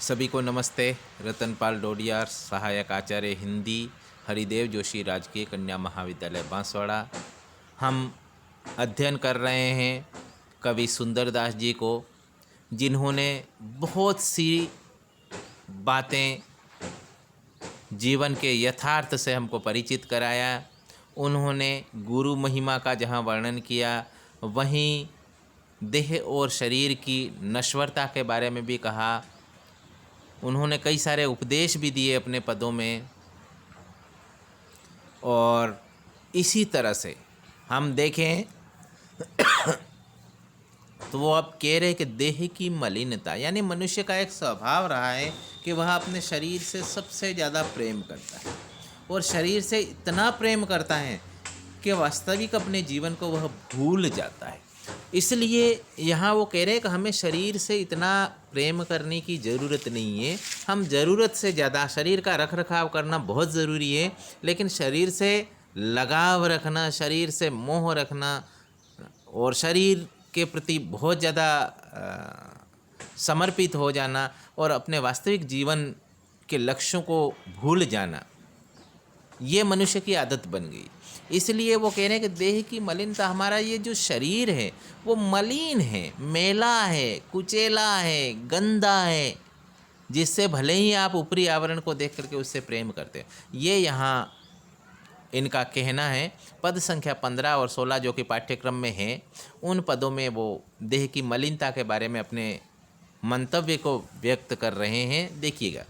सभी को नमस्ते। रतनपाल डोडियार, सहायक आचार्य हिंदी, हरिदेव जोशी राजकीय कन्या महाविद्यालय बांसवाड़ा। हम अध्ययन कर रहे हैं कवि सुंदरदास जी को, जिन्होंने बहुत सी बातें जीवन के यथार्थ से हमको परिचित कराया। उन्होंने गुरु महिमा का जहाँ वर्णन किया, वहीं देह और शरीर की नश्वरता के बारे में भी कहा। उन्होंने कई सारे उपदेश भी दिए अपने पदों में। और इसी तरह से हम देखें तो वो अब कह रहे कि देह की मलिनता, यानी मनुष्य का एक स्वभाव रहा है कि वह अपने शरीर से सबसे ज़्यादा प्रेम करता है, और शरीर से इतना प्रेम करता है कि वास्तविक अपने जीवन को वह भूल जाता है। इसलिए यहाँ वो कह रहे हैं कि हमें शरीर से इतना प्रेम करने की ज़रूरत नहीं है। हम ज़रूरत से ज़्यादा शरीर का रख रखाव करना बहुत ज़रूरी है, लेकिन शरीर से लगाव रखना, शरीर से मोह रखना और शरीर के प्रति बहुत ज़्यादा समर्पित हो जाना और अपने वास्तविक जीवन के लक्ष्यों को भूल जाना, ये मनुष्य की आदत बन गई। इसलिए वो कह रहे हैं कि देह की मलिनता, हमारा ये जो शरीर है वो मलिन है, मैला है, कुचेला है, गंदा है, जिससे भले ही आप ऊपरी आवरण को देख करके उससे प्रेम करते हैं। ये यहाँ इनका कहना है। पद संख्या 15 और 16 जो कि पाठ्यक्रम में है, उन पदों में वो देह की मलिनता के बारे में अपने मंतव्य को व्यक्त कर रहे हैं। देखिएगा।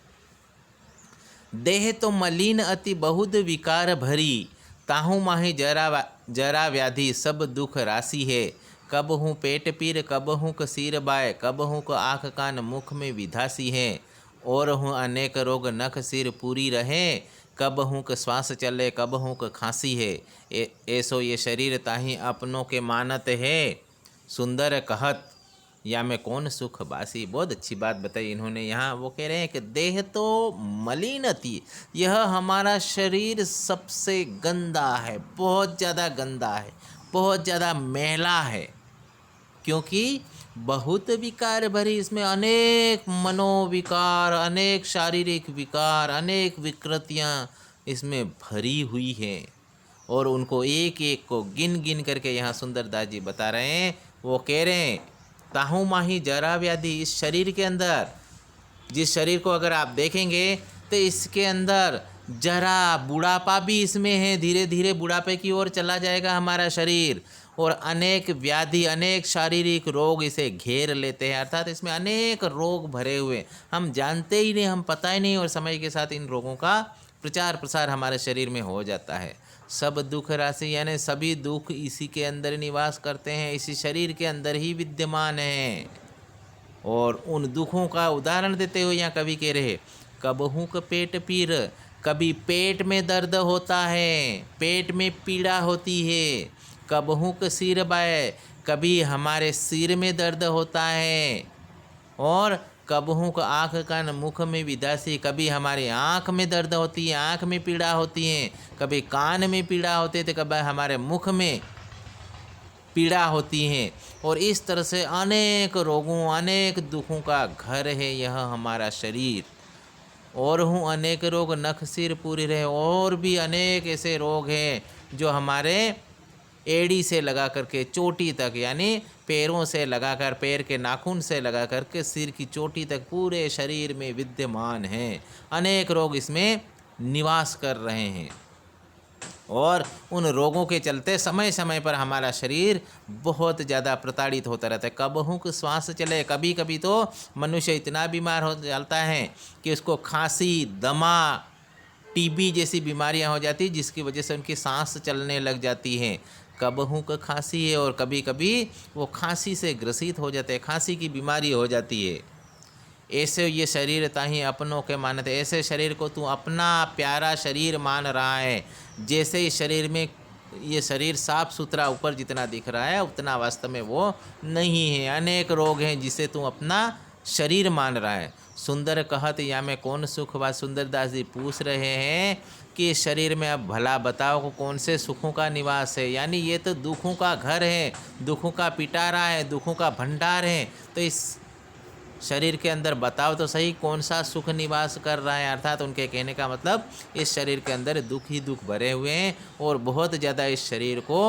देह तो मलिन अति बहुत विकार भरी, ताहू माही जरा व्याधि सब दुख राशि है। कब हूँ पेट पीर, कब हूँ क सिर बाय, कब हूँ क आँख कान मुख में विधासी है। और हूँ अनेक रोग नख सिर पूरी रहे, कब हूँ क श्वास चले, कब हूँ क खांसी है। ऐसो ये शरीर ताही अपनों के मानत है, सुंदर कहत या मैं कौन सुख बासी। बहुत अच्छी बात बताई इन्होंने यहाँ। वो कह रहे हैं कि देह तो मलिनती, यह हमारा शरीर सबसे गंदा है, बहुत ज़्यादा गंदा है, बहुत ज़्यादा मैला है, क्योंकि बहुत विकार भरी, इसमें अनेक मनोविकार, अनेक शारीरिक विकार, अनेक विकृतियाँ इसमें भरी हुई हैं। और उनको एक एक को गिन गिन करके यहाँ सुंदरदास जी बता रहे हैं। वो कह रहे हैं ताहू माही जरा व्याधि, इस शरीर के अंदर, जिस शरीर को अगर आप देखेंगे तो इसके अंदर जरा बुढ़ापा भी इसमें है, धीरे धीरे बुढ़ापे की ओर चला जाएगा हमारा शरीर। और अनेक व्याधि, अनेक शारीरिक रोग इसे घेर लेते हैं, अर्थात इसमें अनेक रोग भरे हुए, हम जानते ही नहीं, हम पता ही नहीं, और समय के साथ इन रोगों का प्रचार प्रसार हमारे शरीर में हो जाता है। सब दुख राशि, यानी सभी दुख इसी के अंदर निवास करते हैं, इसी शरीर के अंदर ही विद्यमान हैं। और उन दुखों का उदाहरण देते हुए यहाँ कवि कह रहे, कबहू क पेट पीर, कभी पेट में दर्द होता है, पेट में पीड़ा होती है। कबहू क सिर बाय, कभी हमारे सिर में दर्द होता है। और कबहू क आँख कान मुख में विदासी, कभी हमारी आँख में दर्द होती है, आँख में पीड़ा होती है, कभी कान में पीड़ा होती है, तो कभी हमारे मुख में पीड़ा होती है। और इस तरह से अनेक रोगों, अनेक दुखों का घर है यह हमारा शरीर। और हूँ अनेक रोग नख सिर पूरी रहे, और भी अनेक ऐसे रोग हैं जो हमारे एड़ी से लगा करके चोटी तक, यानी पैरों से लगाकर, पैर के नाखून से लगा करके सिर की चोटी तक पूरे शरीर में विद्यमान हैं। अनेक रोग इसमें निवास कर रहे हैं, और उन रोगों के चलते समय समय पर हमारा शरीर बहुत ज़्यादा प्रताड़ित होता रहता है। कबहू को श्वास चले, कभी कभी तो मनुष्य इतना बीमार हो जाता है कि उसको खांसी, दमा, टीबी जैसी बीमारियां हो जाती, जिसकी वजह से उनकी सांस चलने लग जाती हैं। कबहू का खांसी है, और कभी कभी वो खांसी से ग्रसित हो जाते हैं, खांसी की बीमारी हो जाती है। ऐसे ये शरीर ताही अपनों के मानते, ऐसे शरीर को तू अपना प्यारा शरीर मान रहा है। जैसे इस शरीर में, ये शरीर साफ सुथरा ऊपर जितना दिख रहा है उतना वास्तव में वो नहीं है। अनेक रोग हैं जिसे तू अपना शरीर मान रहा है। सुंदर कहत या में कौन सुख बा, सुंदरदास जी पूछ रहे हैं कि इस शरीर में अब भला बताओ को कौन से सुखों का निवास है। यानी ये तो दुखों का घर है, दुखों का पिटारा है, दुखों का भंडार है। तो इस शरीर के अंदर बताओ तो सही कौन सा सुख निवास कर रहा है। अर्थात उनके कहने का मतलब इस शरीर के अंदर दुख ही दुख भरे हुए हैं और बहुत ज़्यादा इस शरीर को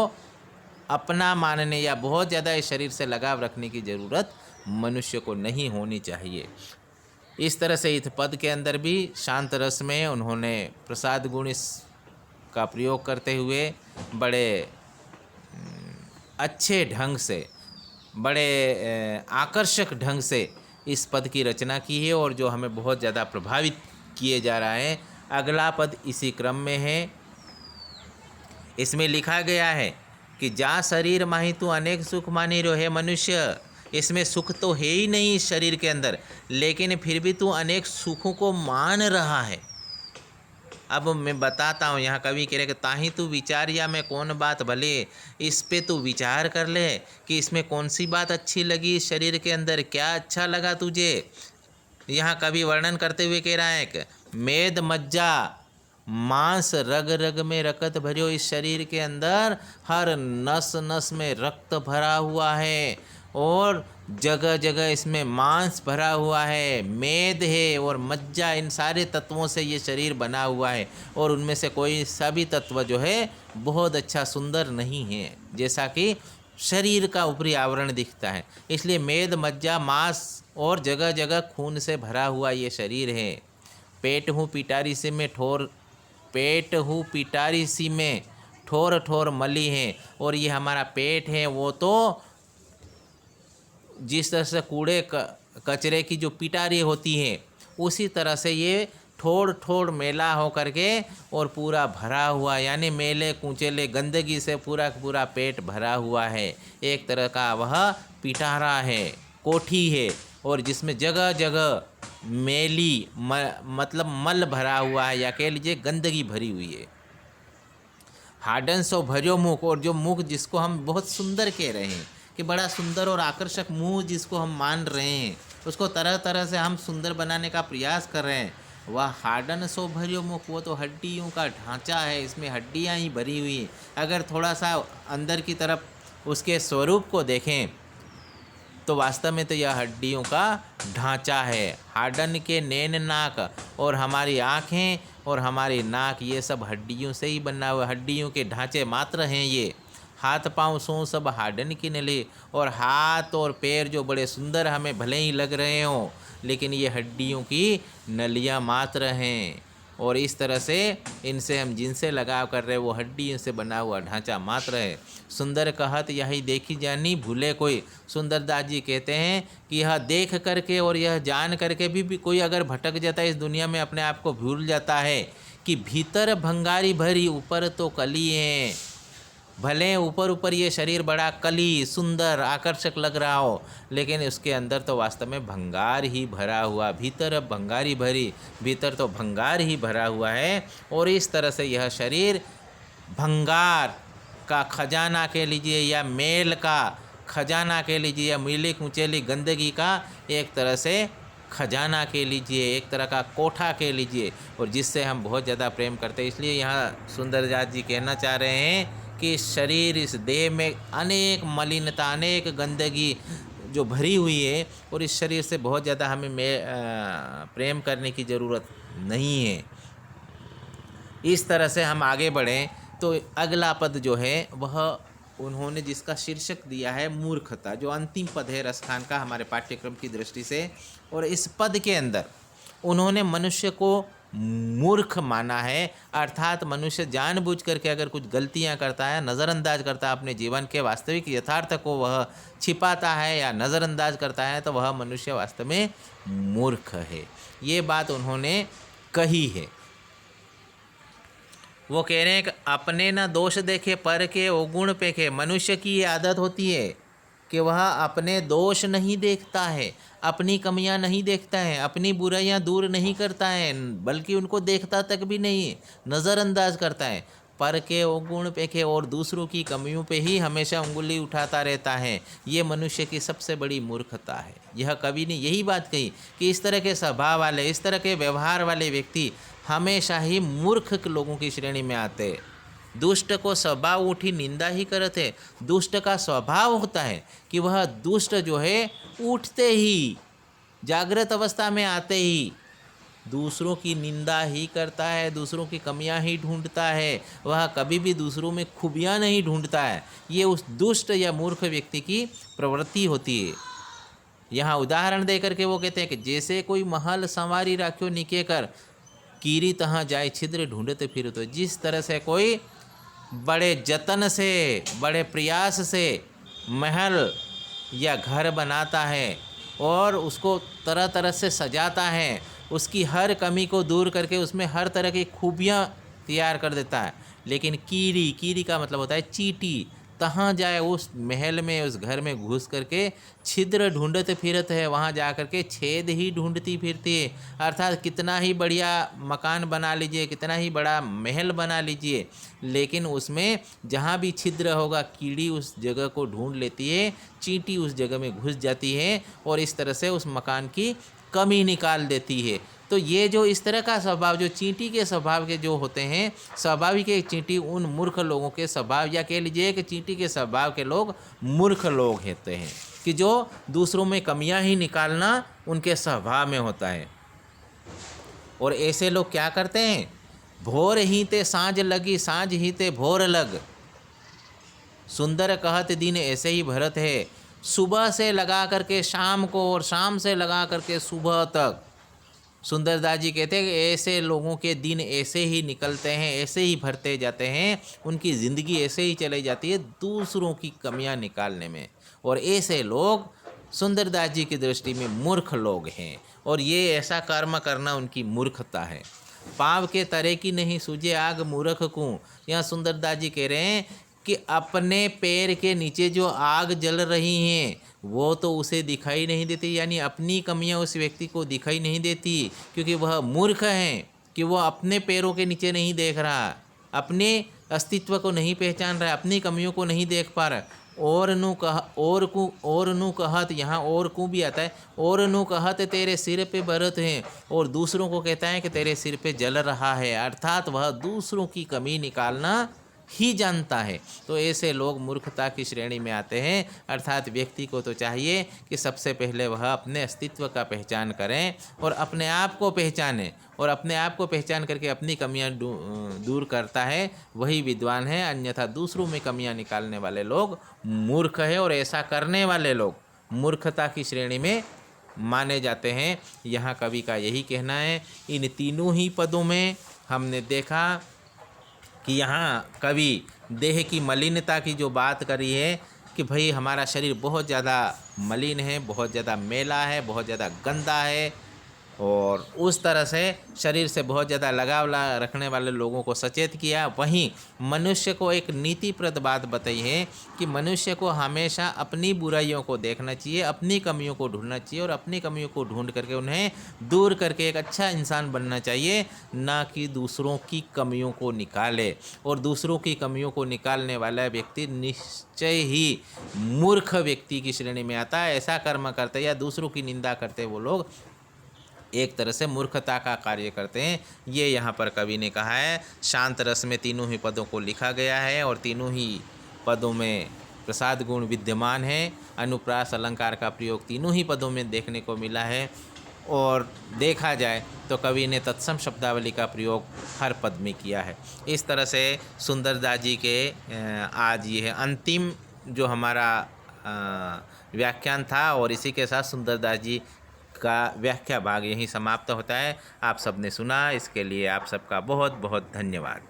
अपना मानने या बहुत ज़्यादा इस शरीर से लगाव रखने की ज़रूरत मनुष्य को नहीं होनी चाहिए। इस तरह से इस पद के अंदर भी शांत रस में उन्होंने प्रसाद गुण इस का प्रयोग करते हुए बड़े अच्छे ढंग से, बड़े आकर्षक ढंग से इस पद की रचना की है और जो हमें बहुत ज़्यादा प्रभावित किए जा रहा है। अगला पद इसी क्रम में है। इसमें लिखा गया है कि जा शरीर माही तू अनेक सुख मानी रहे मनुष्य। इसमें सुख तो है ही नहीं इस शरीर के अंदर, लेकिन फिर भी तू अनेक सुखों को मान रहा है। अब मैं बताता हूँ, यहाँ कवि कह रहे कि ताही तू विचार या मैं कौन बात भले, इस पे तू विचार कर ले कि इसमें कौन सी बात अच्छी लगी इस शरीर के अंदर, क्या अच्छा लगा तुझे। यहाँ कवि वर्णन करते हुए कह रहा है कि मेद मज्जा मांस रग रग में रक्त भरियो। इस शरीर के अंदर हर नस नस में रक्त भरा हुआ है और जगह जगह इसमें मांस भरा हुआ है, मेद है और मज्जा, इन सारे तत्वों से ये शरीर बना हुआ है और उनमें से कोई सा भी तत्व जो है बहुत अच्छा सुंदर नहीं है, जैसा कि शरीर का ऊपरी आवरण दिखता है। इसलिए मेद मज्जा मांस और जगह जगह खून से भरा हुआ ये शरीर है। पेट हूँ पिटारी से में ठोर, पेट हूँ पिटारी सी में ठोर ठोर मली है। और ये हमारा पेट है वो तो जिस तरह से कूड़े कचरे की जो पिटारी होती है उसी तरह से ये ठोड़ ठोड़ मेला हो करके और पूरा भरा हुआ, यानी मेले कुचेले गंदगी से पूरा पूरा पेट भरा हुआ है। एक तरह का वह पिटारा है, कोठी है और जिसमें जगह जगह मेली मतलब मल भरा हुआ है या कह लीजिए गंदगी भरी हुई है। हाडन सो भरियो मुख, और जो मुख जिसको हम बहुत सुंदर कह रहे हैं कि बड़ा सुंदर और आकर्षक मुंह जिसको हम मान रहे हैं, उसको तरह तरह से हम सुंदर बनाने का प्रयास कर रहे हैं, वह हाडन सो भरियो मुख, वो तो हड्डियों का ढांचा है, इसमें हड्डियां ही भरी हुई हैं। अगर थोड़ा सा अंदर की तरफ उसके स्वरूप को देखें तो वास्तव में तो यह हड्डियों का ढांचा है। हाडन के नैन नाक, और हमारी आँखें और हमारी नाक ये सब हड्डियों से ही बना हुआ, हड्डियों के ढांचे मात्र हैं ये। हाथ पाँव सो सब हाडन की नली, और हाथ और पैर जो बड़े सुंदर हमें भले ही लग रहे हों लेकिन ये हड्डियों की नलियाँ मात्र हैं। और इस तरह से इनसे हम जिनसे लगाव कर रहे हैं वो हड्डियों से बना हुआ ढांचा मात्र है। सुंदर कहत यही देखी जानी भूले कोई। सुंदरदास जी कहते हैं कि यह देख करके और यह जान करके भी कोई अगर भटक जाता है इस दुनिया में, अपने आप को भूल जाता है कि भीतर भंगारी भरी ऊपर तो कली है। भले ऊपर ऊपर ये शरीर बड़ा कली सुंदर आकर्षक लग रहा हो, लेकिन उसके अंदर तो वास्तव में भंगार ही भरा हुआ, भीतर भंगारी भरी, भीतर तो भंगार ही भरा हुआ है। और इस तरह से यह शरीर भंगार का खजाना कह लीजिए या मेल का खजाना कह लीजिए या मीली कुचेली गंदगी का एक तरह से खजाना कह लीजिए, एक तरह का कोठा कह लीजिए, और जिससे हम बहुत ज़्यादा प्रेम करते हैं। इसलिए यहाँ सुंदरदास जी कहना चाह रहे हैं कि शरीर इस देह में अनेक मलिनता अनेक गंदगी जो भरी हुई है और इस शरीर से बहुत ज़्यादा हमें प्रेम करने की ज़रूरत नहीं है। इस तरह से हम आगे बढ़ें तो अगला पद जो है वह उन्होंने जिसका शीर्षक दिया है मूर्खता, जो अंतिम पद है रसखान का हमारे पाठ्यक्रम की दृष्टि से। और इस पद के अंदर उन्होंने मनुष्य को मूर्ख माना है, अर्थात मनुष्य जानबूझ करके अगर कुछ गलतियां करता है, नज़रअंदाज करता है, अपने जीवन के वास्तविक यथार्थ को वह छिपाता है या नज़रअंदाज करता है, तो वह मनुष्य वास्तव में मूर्ख है। ये बात उन्होंने कही है। वो कह रहे हैं कि अपने न दोष देखे पर के अवगुण पेखे। मनुष्य की ये आदत होती है कि वह अपने दोष नहीं देखता है, अपनी कमियां नहीं देखता है, अपनी बुराइयां दूर नहीं करता है, बल्कि उनको देखता तक भी नहीं, नज़रअंदाज करता है। पर के अवगुण पेखे, और दूसरों की कमियों पे ही हमेशा उंगली उठाता रहता है। ये मनुष्य की सबसे बड़ी मूर्खता है। यह कवि ने यही बात कही कि इस तरह के स्वभाव वाले, इस तरह के व्यवहार वाले व्यक्ति हमेशा ही मूर्ख लोगों की श्रेणी में आते। दुष्ट को स्वभाव उठी निंदा ही करते। दुष्ट का स्वभाव होता है कि वह दुष्ट जो है उठते ही जागृत अवस्था में आते ही दूसरों की निंदा ही करता है, दूसरों की कमियां ही ढूंढता है, वह कभी भी दूसरों में खूबियां नहीं ढूंढता है। ये उस दुष्ट या मूर्ख व्यक्ति की प्रवृत्ति होती है। यहाँ उदाहरण देकर के वो कहते हैं कि जैसे कोई महल संवारी राख्यो निके कर, कीरी तहाँ जाए छिद्र ढूंढते फिर। तो जिस तरह से कोई बड़े जतन से, बड़े प्रयास से महल या घर बनाता है और उसको तरह तरह से सजाता है, उसकी हर कमी को दूर करके उसमें हर तरह की खूबियाँ तैयार कर देता है, लेकिन कीरी, कीरी का मतलब होता है चींटी, तहाँ जाए उस महल में, उस घर में घुस करके छिद्र ढूंढते फिरत है, वहाँ जा कर के छेद ही ढूंढती फिरती है। अर्थात कितना ही बढ़िया मकान बना लीजिए, कितना ही बड़ा महल बना लीजिए, लेकिन उसमें जहाँ भी छिद्र होगा कीड़ी उस जगह को ढूंढ लेती है, चींटी उस जगह में घुस जाती है और इस तरह से उस मकान की कमी निकाल देती है। तो ये जो इस तरह का स्वभाव, जो चींटी के स्वभाव के जो होते हैं, स्वाभाविक है चींटी उन मूर्ख लोगों के स्वभाव, या कह लीजिए कि चींटी के स्वभाव के लोग मूर्ख लोग होते हैं, कि जो दूसरों में कमियां ही निकालना उनके स्वभाव में होता है। और ऐसे लोग क्या करते हैं, भोर ही ते सांझ लगी, सांझ ही ते भोर लग, सुंदर कहत दिन ऐसे ही भरत है। सुबह से लगा करके शाम को और शाम से लगा करके सुबह तक, सुंदरदास जी कहते हैं कि ऐसे लोगों के दिन ऐसे ही निकलते हैं, ऐसे ही भरते जाते हैं, उनकी ज़िंदगी ऐसे ही चली जाती है दूसरों की कमियां निकालने में। और ऐसे लोग सुंदरदास जी की दृष्टि में मूर्ख लोग हैं, और ये ऐसा कर्म करना उनकी मूर्खता है। पाव के तरे की नहीं सूझे आग मूर्ख को, यहाँ सुंदरदास जी कह रहे हैं कि अपने पैर के नीचे जो आग जल रही हैं वो तो उसे दिखाई नहीं देती, यानी अपनी कमियां उस व्यक्ति को दिखाई नहीं देती, क्योंकि वह मूर्ख है कि वो अपने पैरों के नीचे नहीं देख रहा, अपने अस्तित्व को नहीं पहचान रहा, अपनी कमियों को नहीं देख पा रहा। और नु कहत, यहाँ और को भी आता है, और नु कहत तेरे सिर पे बरत है, और दूसरों को कहता है कि तेरे सिर पे जल रहा है, अर्थात वह दूसरों की कमी निकालना ही जानता है। तो ऐसे लोग मूर्खता की श्रेणी में आते हैं। अर्थात व्यक्ति को तो चाहिए कि सबसे पहले वह अपने अस्तित्व का पहचान करें और अपने आप को पहचानें, और अपने आप को पहचान करके अपनी कमियां दूर करता है वही विद्वान है, अन्यथा दूसरों में कमियां निकालने वाले लोग मूर्ख है, और ऐसा करने वाले लोग मूर्खता की श्रेणी में माने जाते हैं। यहाँ कवि का यही कहना है। इन तीनों ही पदों में हमने देखा कि यहाँ कवि देह की मलिनता की जो बात करी है कि भाई हमारा शरीर बहुत ज़्यादा मलिन है, बहुत ज़्यादा मैला है, बहुत ज़्यादा गंदा है, और उस तरह से शरीर से बहुत ज़्यादा लगाव रखने वाले लोगों को सचेत किया। वहीं मनुष्य को एक नीतिप्रद बात बताई है कि मनुष्य को हमेशा अपनी बुराइयों को देखना चाहिए, अपनी कमियों को ढूंढना चाहिए, और अपनी कमियों को ढूंढ करके उन्हें दूर करके एक अच्छा इंसान बनना चाहिए, ना कि दूसरों की कमियों को निकाले। और दूसरों की कमियों को निकालने वाला व्यक्ति निश्चय ही मूर्ख व्यक्ति की श्रेणी में आता है। ऐसा कर्म करते या दूसरों की निंदा करते वो लोग एक तरह से मूर्खता का कार्य करते हैं। ये यहाँ पर कवि ने कहा है। शांत रस में तीनों ही पदों को लिखा गया है, और तीनों ही पदों में प्रसाद गुण विद्यमान है। अनुप्रास अलंकार का प्रयोग तीनों ही पदों में देखने को मिला है, और देखा जाए तो कवि ने तत्सम शब्दावली का प्रयोग हर पद में किया है। इस तरह से सुंदरदास जी के आज ये है अंतिम जो हमारा व्याख्यान था, और इसी के साथ सुंदरदास जी का व्याख्या भाग यहीं समाप्त होता है। आप सबने सुना, इसके लिए आप सबका बहुत बहुत धन्यवाद।